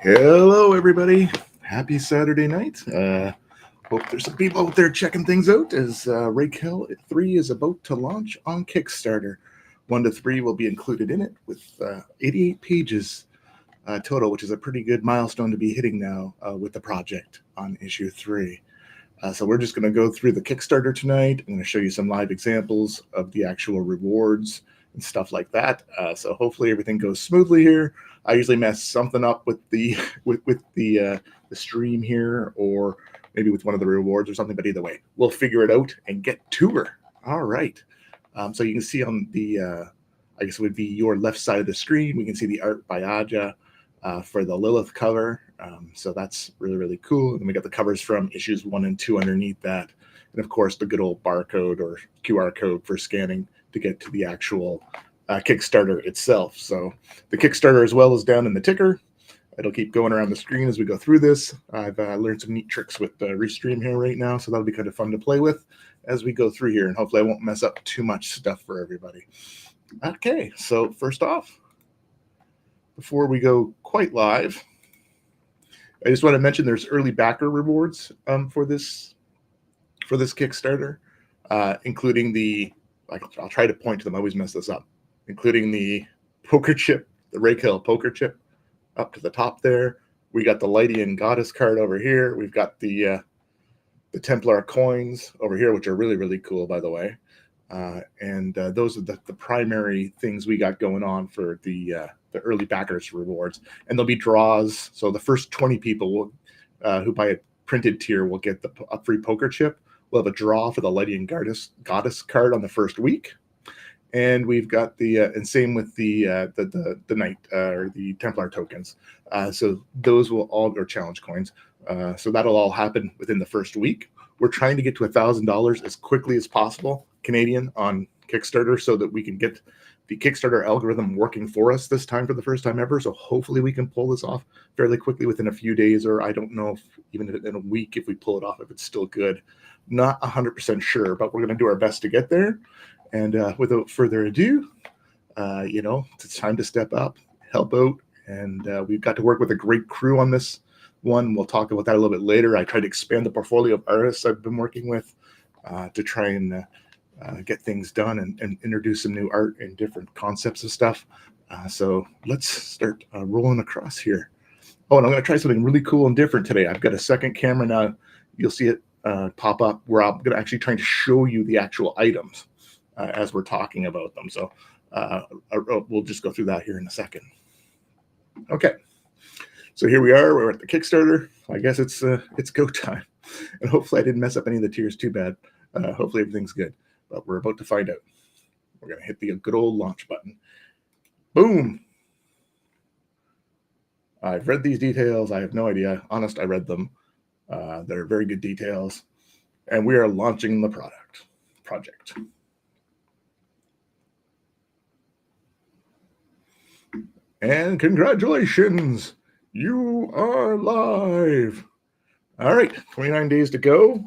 Hello, everybody. Happy Saturday night. Hope there's some people out there checking things out as Rakehell III is about to launch on Kickstarter. 1 to 3 will be included in it with 88 pages total, which is a pretty good milestone to be hitting now with the project on issue 3. So we're just going to go through the Kickstarter tonight. I'm going to show you some live examples of the actual rewards and stuff like that. So hopefully everything goes smoothly here. I usually mess something up with the the stream here, or maybe with one of the rewards or something. But either way, we'll figure it out and get to her. All right. So you can see on the I guess it would be your left side of the screen. We can see the art by Aja for the Lilith cover. So that's really, really cool. And we got the covers from issues 1 and 2 underneath that. And of course, the good old barcode or QR code for scanning to get to the actual Kickstarter itself. So the Kickstarter as well is down in the ticker. It'll keep going around the screen as we go through this. I've learned some neat tricks with the Restream here right now, so that'll be kind of fun to play with as we go through here. And hopefully I won't mess up too much stuff for everybody. Okay, so first off, before we go quite live, I just want to mention there's early backer rewards for this Kickstarter, including the, I'll try to point to them, I always mess this up, including the poker chip, the Rakehell poker chip up to the top there. We got the Lydian Goddess card over here. We've got the Templar coins over here, which are really, really cool, by the way. And those are the primary things we got going on for the early backers rewards. And there'll be draws. So the first 20 people will, who buy a printed tier will get a free poker chip. We'll have a draw for the Lydian Goddess card on the first week. And we've got the and same with the Knight or the Templar tokens. So those will all, or challenge coins. So that'll all happen within the first week. We're trying to get to $1,000 as quickly as possible Canadian on Kickstarter so that we can get the Kickstarter algorithm working for us this time for the first time ever. So hopefully we can pull this off fairly quickly within a few days, or I don't know if even in a week if we pull it off, if it's still good. Not 100% sure, but we're going to do our best to get there. And without further ado, it's time to step up, help out, and we've got to work with a great crew on this one. We'll talk about that a little bit later. I tried to expand the portfolio of artists I've been working with to try and get things done and introduce some new art and different concepts of stuff. So let's start rolling across here. Oh, and I'm going to try something really cool and different today. I've got a second camera now. You'll see it pop up where I'm going to actually try to show you the actual items as we're talking about them. So we'll just go through that here in a second. Okay. So here we are. We're at the Kickstarter. I guess it's go time. And hopefully I didn't mess up any of the tiers too bad. Hopefully everything's good. But we're about to find out. We're going to hit the good old launch button. Boom. I've read these details. I have no idea. Honest, I read them. They're very good details. And we are launching the project. And congratulations, you are live. All right, 29 days to go.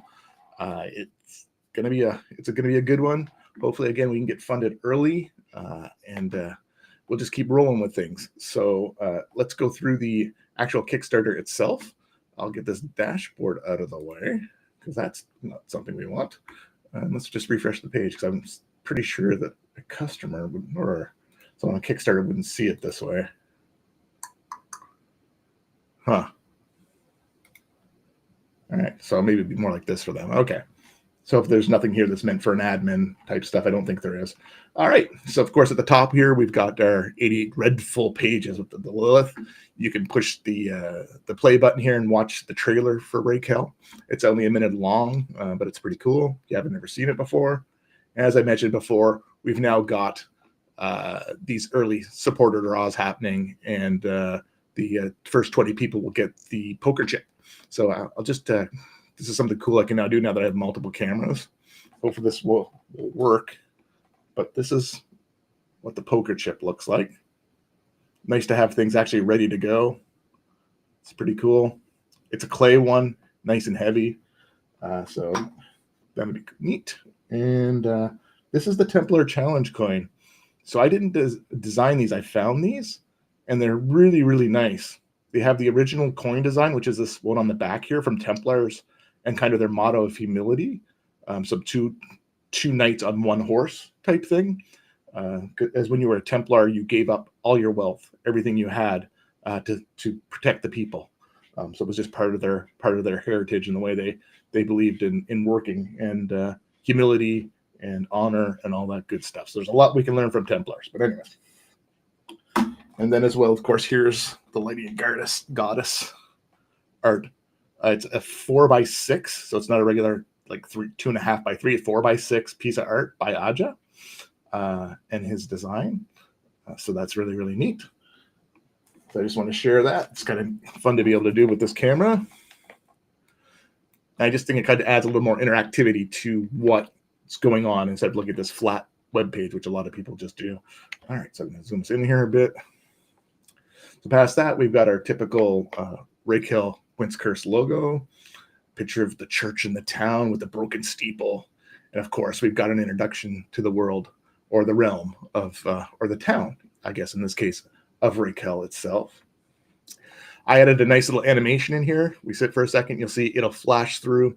It's gonna be a good one. Hopefully, again, we can get funded early, and we'll just keep rolling with things. So let's go through the actual Kickstarter itself. I'll get this dashboard out of the way because that's not something we want. Let's just refresh the page because I'm pretty sure that a customer would, or someone on Kickstarter wouldn't see it this way. Huh. All right, so maybe it'd be more like this for them. Okay. So if there's nothing here that's meant for an admin type stuff, I don't think there is. All right. So of course at the top here we've got our 88 red full pages with the Lilith. You can push the play button here and watch the trailer for Rakehell. It's only a minute long, but it's pretty cool. If you haven't ever seen it before, as I mentioned before, we've now got these early supporter draws hoppening, and the first 20 people will get the poker chip. So I'll just this is something cool I can now do now that I have multiple cameras. Hopefully this will work. But this is what the poker chip looks like. Nice to have things actually ready to go. It's pretty cool. It's a clay one, nice and heavy. So that would be neat. And this is the Templar Challenge coin. So I didn't design these. I found these, and they're really, really nice. They have the original coin design, which is this one on the back here from Templars, and kind of their motto of humility. So two knights on one horse type thing. As when you were a Templar, you gave up all your wealth, everything you had, to protect the people. So it was just part of their heritage and the way they believed in working and humility and honor and all that good stuff. So there's a lot we can learn from Templars. But anyways, and then as well, of course, here's the Lady and Goddess art. It's a 4x6, so it's not a regular like 2.5 by 3, 4x6 piece of art by Aja and his design. So that's really, really neat. So I just want to share that. It's kind of fun to be able to do with this camera. And I just think it kind of adds a little more interactivity to what's going on instead of looking at this flat web page, which a lot of people just do. All right, so I'm going to zoom this in here a bit. So past that, we've got our typical Rakehell Quince Curse logo, picture of the church in the town with the broken steeple. And of course, we've got an introduction to the world or the realm of, or the town, I guess in this case, of Rakehell itself. I added a nice little animation in here. We sit for a second, you'll see it'll flash through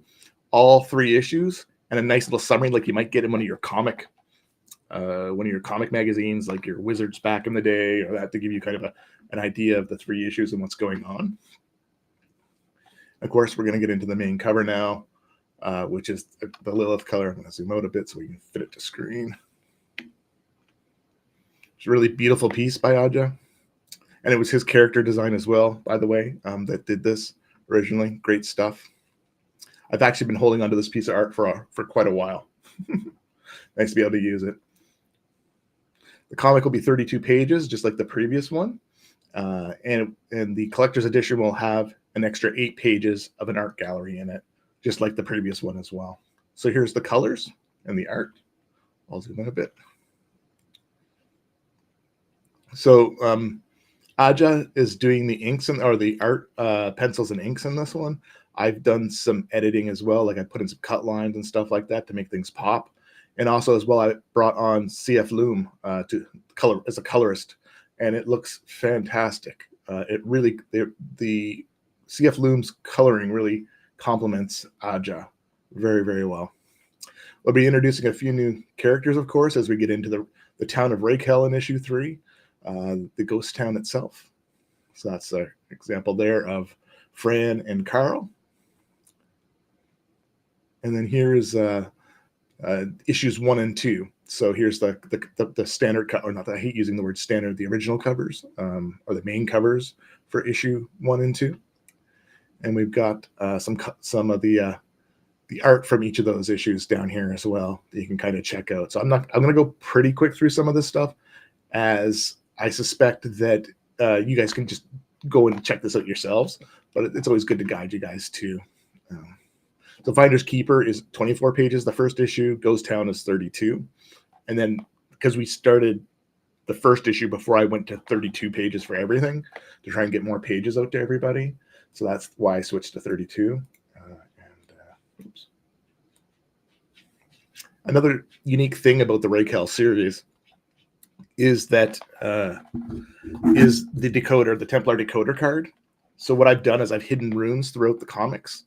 all 3 issues and a nice little summary like you might get in one of your comic magazines, like your Wizards back in the day, or that, to give you kind of an idea of the 3 issues and what's going on. Of course, we're going to get into the main cover now, which is the Lilith color. I'm going to zoom out a bit so we can fit it to screen. It's a really beautiful piece by Aja. And it was his character design as well, by the way, that did this originally. Great stuff. I've actually been holding onto this piece of art for quite a while. Nice to be able to use it. The comic will be 32 pages, just like the previous one. And the collector's edition will have an extra 8 pages of an art gallery in it, just like the previous one as well. So here's the colors and the art. I'll zoom in a bit. So Aja is doing the inks or the art pencils and inks in this one. I've done some editing as well, like I put in some cut lines and stuff like that to make things pop. And also as well, I brought on CF Loom to color as a colorist, and it looks fantastic. The CF Loom's coloring really complements Aja very, very well. We'll be introducing a few new characters, of course, as we get into the town of Rakehell in issue 3. The ghost town itself. So that's an example there of Fran and Carl. And then here's issues 1 and 2. So here's the standard cover, or not that I hate using the word standard, the original covers, or the main covers for issue 1 and 2. And we've got some of the art from each of those issues down here as well that you can kind of check out. So I'm going to go pretty quick through some of this stuff, as I suspect that you guys can just go and check this out yourselves, but it's always good to guide you guys too. So Finders Keeper is 24 pages, the first issue. Ghost Town is 32. And then because we started the first issue before I went to 32 pages for everything to try and get more pages out to everybody. So that's why I switched to 32. Oops. Another unique thing about the Rakehell series is that is the decoder, the Templar decoder card. So what I've done is I've hidden runes throughout the comics,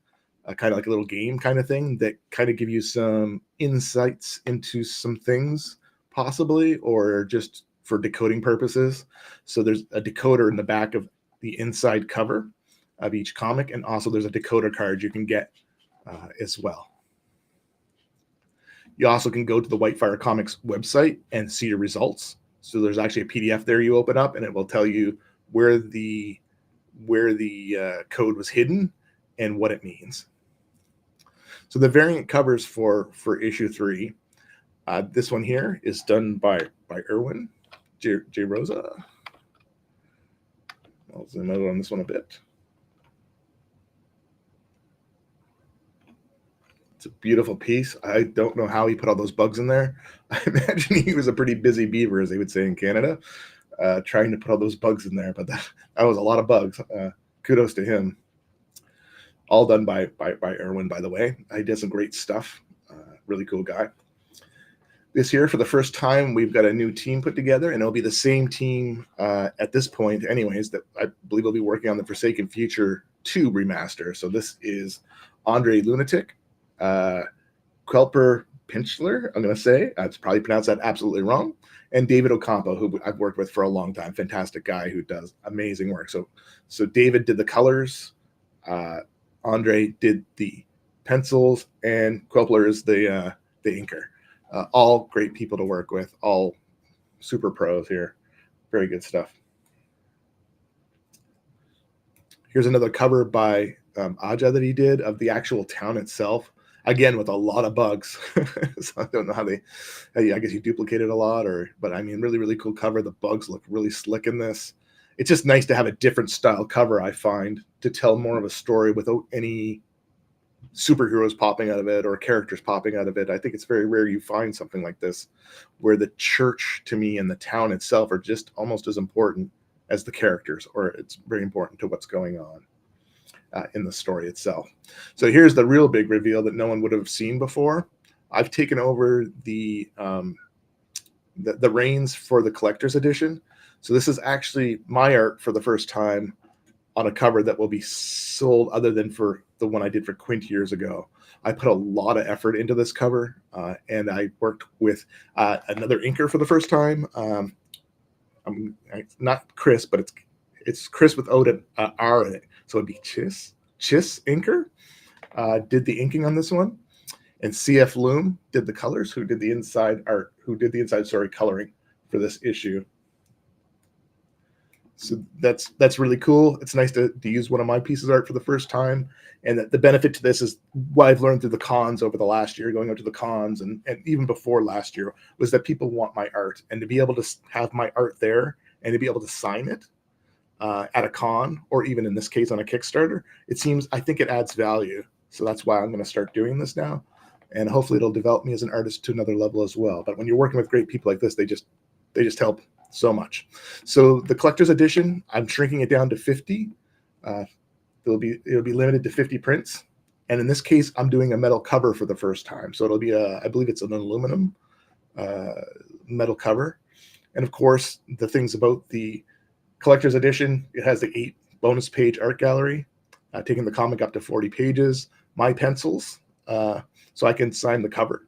kind of like a little game kind of thing that kind of give you some insights into some things possibly, or just for decoding purposes. So there's a decoder in the back of the inside cover of each comic, and also there's a decoder card you can get as well. You also can go to the Whitefire Comics website and see your results. So there's actually a PDF there you open up, and it will tell you where the code was hidden and what it means. So the variant covers for issue 3. This one here is done by Irwin J. Rosa. I'll zoom out on this one a bit. It's a beautiful piece. I don't know how he put all those bugs in there. I imagine he was a pretty busy beaver, as they would say in Canada. trying to put all those bugs in there, but that was a lot of bugs. Kudos to him. All done by Erwin, by the way. He did some great stuff. Really cool guy. This year, for the first time, we've got a new team put together, and it'll be the same team at this point, anyways, that I believe will be working on the Forsaken Future 2 remaster. So this is Andre Lunatic, Quelper Pinchler, I'm going to say. I've probably pronounced that absolutely wrong. And David Ocampo, who I've worked with for a long time. Fantastic guy who does amazing work. So David did the colors. Andre did the pencils, and Quelper is the inker. All great people to work with, all super pros here. Very good stuff. Here's another cover by Aja that he did of the actual town itself. Again, with a lot of bugs. So I don't know how I guess he duplicated a lot, but I mean, really, really cool cover. The bugs look really slick in this. It's just nice to have a different style cover, I find, to tell more of a story without any superheroes popping out of it or characters popping out of it. I think it's very rare you find something like this, where the church, to me, and the town itself are just almost as important as the characters, or it's very important to what's going on in the story itself. So here's the real big reveal that no one would have seen before. I've taken over the reins for the collector's edition. So this is actually my art for the first time on a cover that will be sold, other than for the one I did for Quint years ago. I put a lot of effort into this cover, and I worked with another inker for the first time. It's not Chris, but it's Chris without an R in it. So it'd be Chis Inker. Did the inking on this one. And CF Loom did the colors, who did the inside story coloring for this issue. So that's really cool. It's nice to use one of my pieces of art for the first time. And the benefit to this is what I've learned through the cons over the last year, going out to the cons and even before last year, was that people want my art. And to be able to have my art there and to be able to sign it at a con, or even in this case on a Kickstarter, I think it adds value. So that's why I'm going to start doing this now. And hopefully it'll develop me as an artist to another level as well. But when you're working with great people like this, they just help so much. So the collector's edition, I'm shrinking it down to 50. It'll be limited to 50 prints. And in this case, I'm doing a metal cover for the first time. So it'll be I believe it's an aluminum metal cover. And of course, the things about the collector's edition, it has the 8 bonus page art gallery, taking the comic up to 40 pages, my pencils, so I can sign the cover.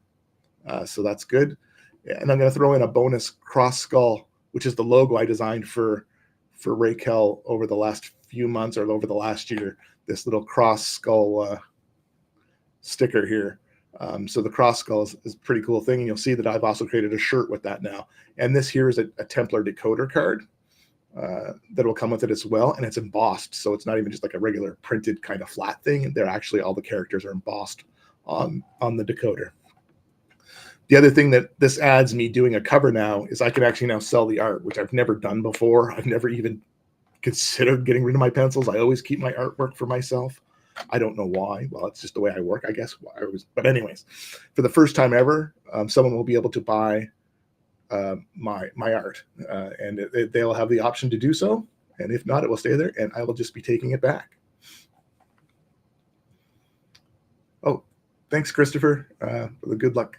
So that's good. And I'm going to throw in a bonus cross skull, which is the logo I designed for Rakehell over the last few months, or over the last year. This little cross skull sticker here. So the cross skull is a pretty cool thing. And you'll see that I've also created a shirt with that now. And this here is a Templar decoder card that will come with it as well. And it's embossed. So it's not even just like a regular printed kind of flat thing. They're actually, all the characters are embossed on the decoder. The other thing that this adds me doing a cover now is I can actually now sell the art, which I've never done before. I've never even considered getting rid of my pencils. I always keep my artwork for myself. I don't know why. Well, it's just the way I work, I guess. But anyways, for the first time ever, someone will be able to buy my art, and they'll have the option to do so. And if not, it will stay there, and I will just be taking it back. Oh, thanks, Christopher, for the good luck.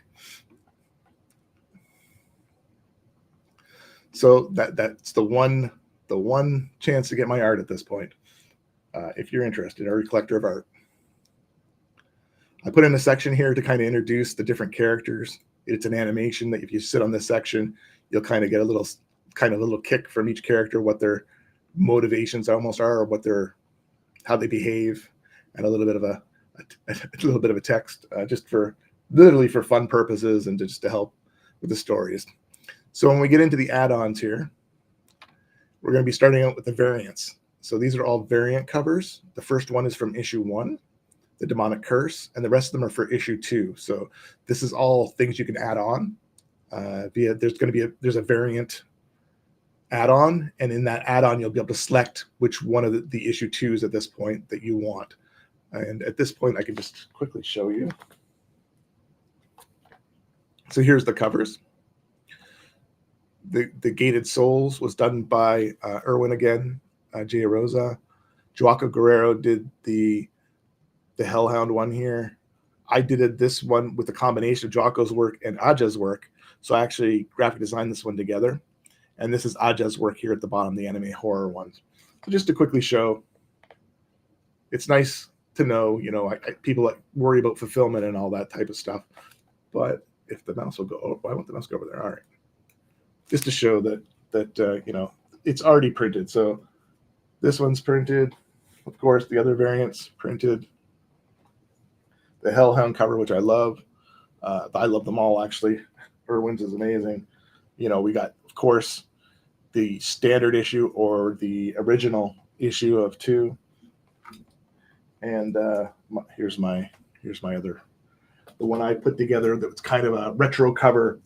So that's the one chance to get my art at this point. If you're interested, or a collector of art. I put in a section here to kind of introduce the different characters. It's an animation that if you sit on this section, you'll kind of get a little kick from each character, what their motivations almost are, or how they behave, and a little bit of a text, just for literally for fun purposes and just to help with the stories. So when we get into the add-ons here, we're going to be starting out with the variants. So these are all variant covers. The first one is from issue 1, The Demonic Curse, and the rest of them are for issue 2. So this is all things you can add on. There's a variant add-on, and in that add-on, you'll be able to select which one of the issue 2s at this point that you want. And at this point, I can just quickly show you. So here's the covers. The Gated Souls was done by Irwin again, Gia Rosa. Joaquin Guerrero did the Hellhound one here. I did this one with a combination of Jocko's work and Aja's work. So I actually graphic designed this one together. And this is Aja's work here at the bottom, the anime horror ones. So just to quickly show, it's nice to know, people that worry about fulfillment and all that type of stuff. But if the mouse will go, why won't the mouse go over there? All right. Just to show that it's already printed. So this one's printed. Of course, the other variants printed. The Hellhound cover, which I love. I love them all, actually. Irwin's is amazing. We got, of course, the standard issue or the original issue of 2. And here's my other, the one I put together that was kind of a retro cover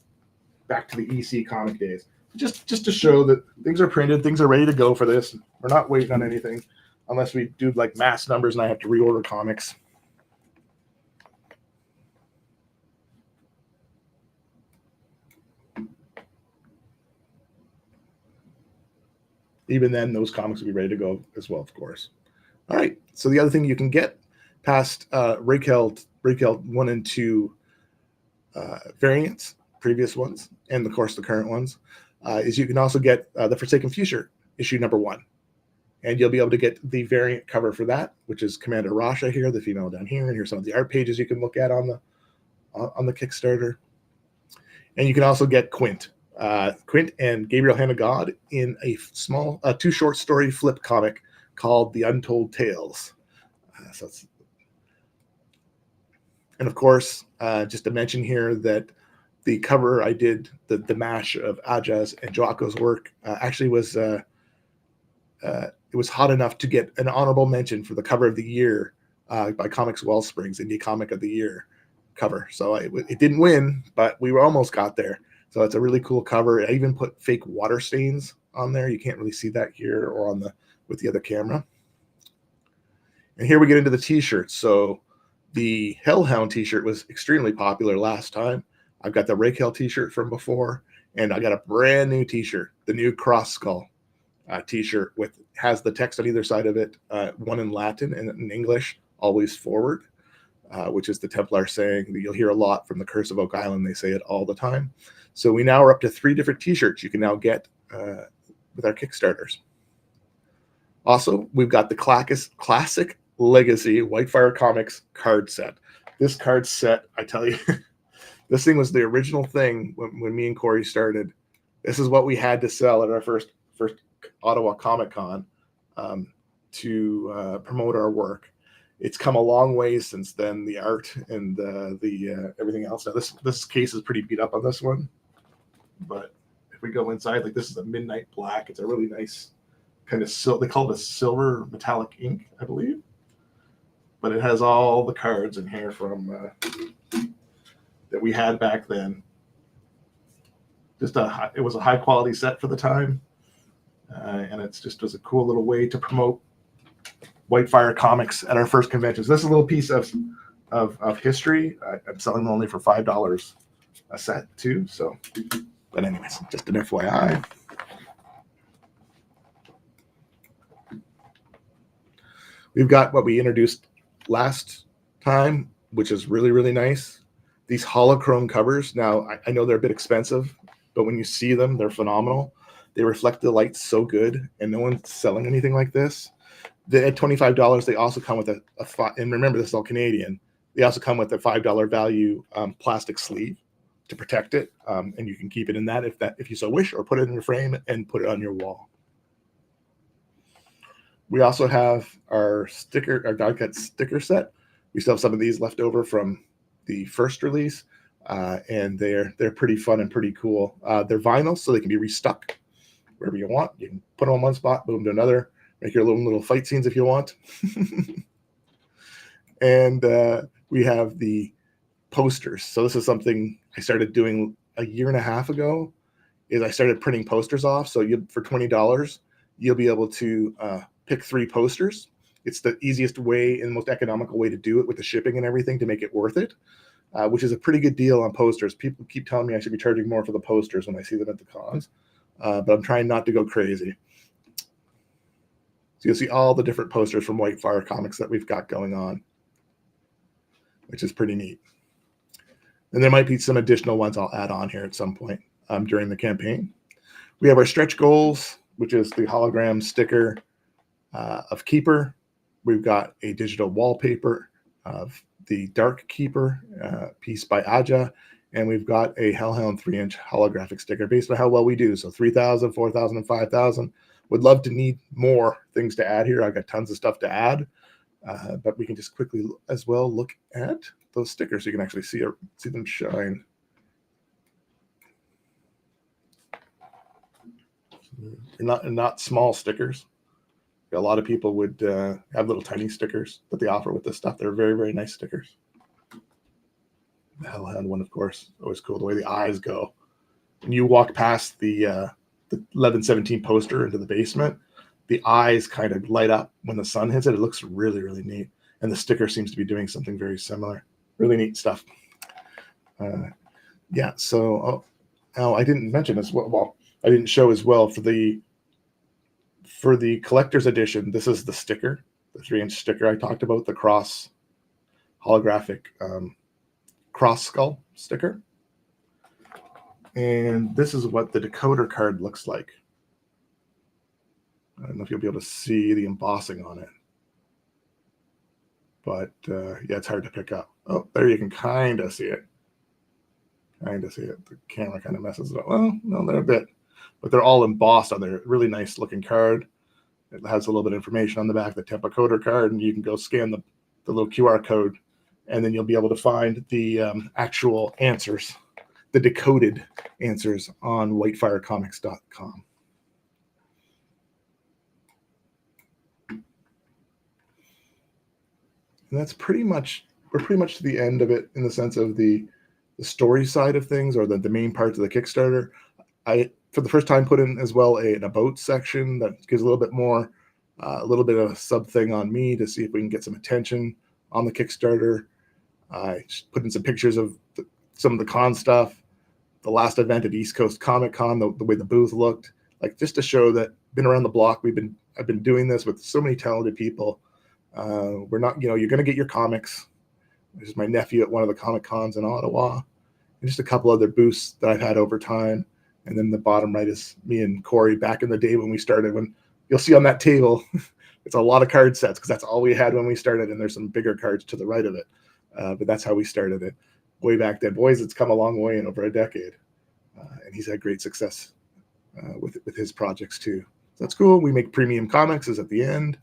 back to the EC comic days. Just to show that things are printed, things are ready to go for this. We're not waiting on anything unless we do like mass numbers and I have to reorder comics. Even then, those comics will be ready to go as well, of course. All right. So the other thing you can get past Rakehell 1 and 2 variants, previous ones, and of course the current ones, is you can also get the Forsaken Future issue number 1. And you'll be able to get the variant cover for that, which is Commander Rasha here, the female down here. And here's some of the art pages you can look at on the Kickstarter. And you can also get Quint and Gabriel Hand of God in a small 2 short story flip comic called The Untold Tales. And of course, just to mention here that the cover I did, the mash of Aja's and Joaco's work, actually was it was hot enough to get an honorable mention for the cover of the year by Comics Wellsprings, Indie Comic of the Year cover. So it didn't win, but we almost got there. So it's a really cool cover. I even put fake water stains on there. You can't really see that here or with the other camera. And here we get into the t-shirts. So the Hellhound t-shirt was extremely popular last time. I've got the Rakehell t-shirt from before, and I got a brand new t-shirt, the new Cross Skull t-shirt has the text on either side of it, one in Latin and in English, always forward, which is the Templar saying that you'll hear a lot from the Curse of Oak Island. They say it all the time. So we now are up to 3 different t-shirts you can now get with our Kickstarters. Also, we've got the classic Legacy Whitefire Comics card set. This card set, I tell you, this thing was the original thing when me and Corey started. This is what we had to sell at our first Ottawa Comic Con to promote our work. It's come a long way since then, the art and the everything else. Now this case is pretty beat up on this one, but if we go inside, like this is a midnight black. It's a really nice kind of they call it a silver metallic ink, I believe. But it has all the cards in here from that we had back then. It was a high quality set for the time, and it's just was a cool little way to promote Whitefire Comics at our first conventions. This is a little piece of history. I'm selling them only for $5 a set too. So, but anyways, just an FYI. We've got what we introduced last time, which is really, really nice. These holochrome covers. Now, I know they're a bit expensive, but when you see them, they're phenomenal. They reflect the light so good, and no one's selling anything like this. At $25, they also come with and remember, this is all Canadian. They also come with a $5 value plastic sleeve to protect it, and you can keep it in that if you so wish, or put it in your frame and put it on your wall. We also have our die cut sticker set. We still have some of these left over from the first release, and they're pretty fun and pretty cool. They're vinyl, so they can be restuck wherever you want. You can put them on one spot, move them to another, make your little fight scenes if you want. And we have the posters. So this is something I started doing a year and a half ago. Is I started printing posters off. So for $20, you'll be able to pick 3 posters. It's the easiest way and most economical way to do it with the shipping and everything to make it worth it, which is a pretty good deal on posters. People keep telling me I should be charging more for the posters when I see them at the cons. but I'm trying not to go crazy. So you'll see all the different posters from Whitefire Comics that we've got going on, which is pretty neat. And there might be some additional ones I'll add on here at some point during the campaign. We have our stretch goals, which is the hologram sticker of Keeper. We've got a digital wallpaper of the Dark Keeper piece by Aja, and we've got a Hellhound 3-inch holographic sticker based on how well we do. So 3,000, 4,000, and 5,000. Would love to need more things to add here. I've got tons of stuff to add, but we can just quickly as well look at those stickers so you can actually see them shine. They're not small stickers. A lot of people would have little tiny stickers that they offer with this stuff. They're very, very nice stickers. The Hellhound one, of course, always cool. The way the eyes go. When you walk past the 1117 poster into the basement, the eyes kind of light up when the sun hits it. It looks really, really neat. And the sticker seems to be doing something very similar. Really neat stuff. Yeah, so I didn't mention as well. Well, I didn't show as well for the collector's edition. This is the sticker, the 3-inch sticker I talked about, the cross holographic cross skull sticker. And this is what the decoder card looks like. I don't know if you'll be able to see the embossing on it, but yeah, it's hard to pick up. Oh, there you can kind of see it. The camera kind of messes it up. Well, no, they're a bit, but they're all embossed on there. Really nice looking card. It has a little bit of information on the back, the tempo coder card, and you can go scan the little QR code, and then you'll be able to find the actual answers, the decoded answers on whitefirecomics.com. And that's we're pretty much to the end of it in the sense of the story side of things, or the main parts of the Kickstarter. I, for the first time, put in as well an about section that gives a little bit more, a little bit of a sub thing on me to see if we can get some attention on the Kickstarter. I just put in some pictures of some of the con stuff, the last event at East Coast Comic Con, the way the booth looked, like just to show that been around the block. I've been doing this with so many talented people. We're not, you're going to get your comics. This is my nephew at one of the Comic Cons in Ottawa, and just a couple other booths that I've had over time. And then the bottom right is me and Corey back in the day when we started. When you'll see on that table, it's a lot of card sets because that's all we had when we started. And there's some bigger cards to the right of it. But that's how we started it way back then. Boys, it's come a long way in over a decade. And he's had great success with his projects too. So that's cool. We make premium comics is at the end.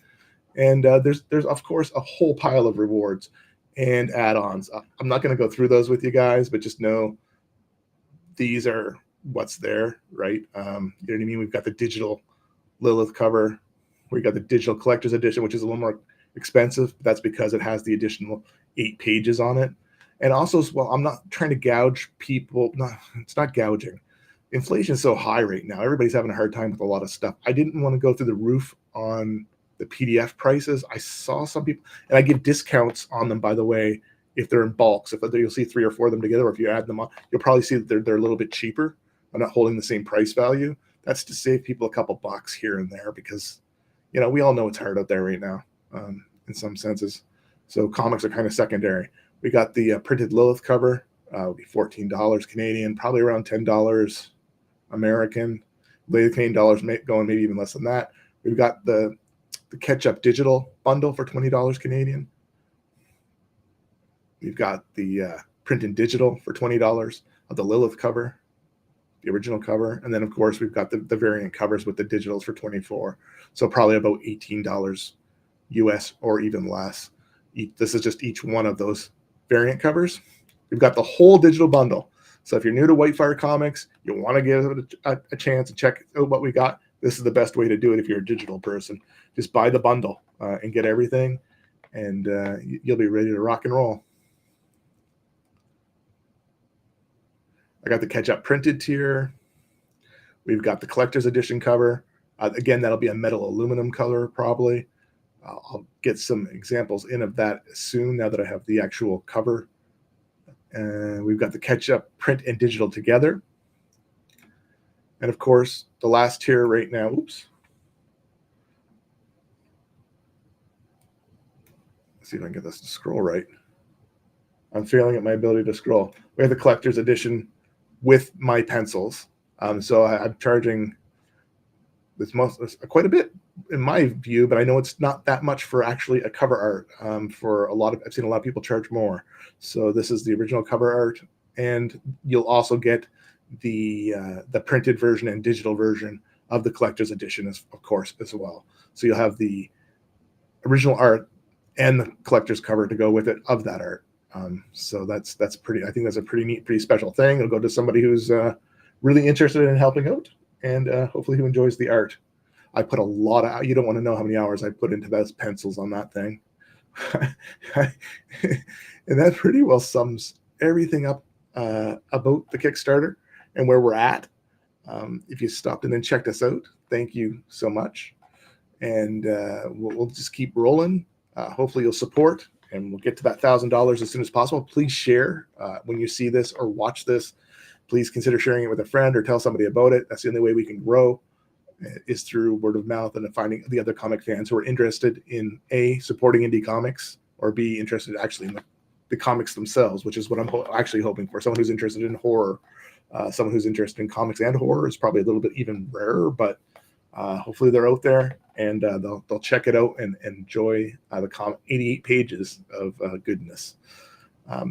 And there's of course a whole pile of rewards and add-ons. I'm not going to go through those with you guys, but just know these are what's there, right? You know what I mean? We've got the digital Lilith cover. We've got the digital collector's edition, which is a little more expensive. But that's because it has the additional 8 pages on it. And also, as well, I'm not trying to gouge people. No, it's not gouging. Inflation is so high right now. Everybody's having a hard time with a lot of stuff. I didn't want to go through the roof on the PDF prices. I saw some people, and I give discounts on them, by the way, if they're in bulk. So if you'll see 3 or 4 of them together, or if you add them on, you'll probably see that they're a little bit cheaper. I'm not holding the same price value. That's to save people a couple bucks here and there because, we all know it's hard out there right now in some senses. So comics are kind of secondary. We got the printed Lilith cover, will be $14 Canadian, probably around $10 American. Later Canadian dollars going maybe even less than that. We've got the catch-up digital bundle for $20 Canadian. We've got the print and digital for $20 of the Lilith cover, the original cover. And then, of course, we've got the variant covers with the digitals for $24. So probably about $18 US or even less. This is just each one of those variant covers. We've got the whole digital bundle. So if you're new to Whitefire Comics, you want to give it a chance and check out what we got, this is the best way to do it if you're a digital person. Just buy the bundle and get everything, and you'll be ready to rock and roll. I got the catch-up printed tier. We've got the collector's edition cover. Again, that'll be a metal aluminum color probably. I'll get some examples in of that soon now that I have the actual cover. We've got the catch-up print and digital together. And of course, the last tier right now, oops. Let's see if I can get this to scroll right. I'm failing at my ability to scroll. We have the collector's edition with my pencils. So I'm charging this quite a bit in my view, but I know it's not that much for actually a cover art. For I've seen a lot of people charge more. So this is the original cover art, and you'll also get the printed version and digital version of the collector's edition, of course, as well. So you'll have the original art and the collector's cover to go with it of that art. So that's pretty. I think that's a pretty neat, pretty special thing. It'll go to somebody who's really interested in helping out, and hopefully who enjoys the art. I put a lot of. You don't want to know how many hours I put into those pencils on that thing, and that pretty well sums everything up about the Kickstarter and where we're at. If you stopped in and checked us out, thank you so much, and we'll just keep rolling. Hopefully you'll support, and we'll get to that $1,000 as soon as possible. Please share when you see this or watch this. Please consider sharing it with a friend or tell somebody about it. That's the only way we can grow, is through word of mouth and finding the other comic fans who are interested in A, supporting indie comics, or B, interested actually in the comics themselves, which is what I'm actually hoping for. Someone who's interested in horror, someone who's interested in comics and horror is probably a little bit even rarer, but hopefully they're out there, and they'll check it out and enjoy the 88 pages of goodness.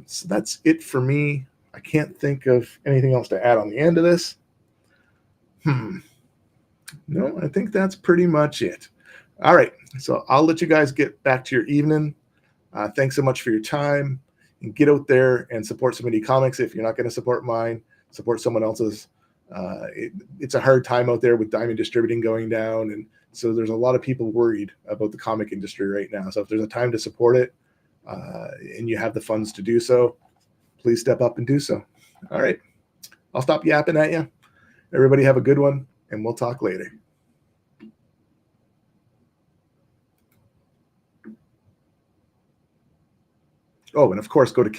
So that's it for me. I can't think of anything else to add on the end of this. No, I think that's pretty much it. All right, so I'll let you guys get back to your evening. Thanks so much for your time, and get out there and support some indie comics. If you're not going to support mine, support someone else's. It's a hard time out there with Diamond Distributing going down, and so there's a lot of people worried about the comic industry right now. So if there's a time to support it, and you have the funds to do so, please step up and do so. All right, I'll stop yapping at you. Everybody have a good one, and we'll talk later. Oh, and of course, go to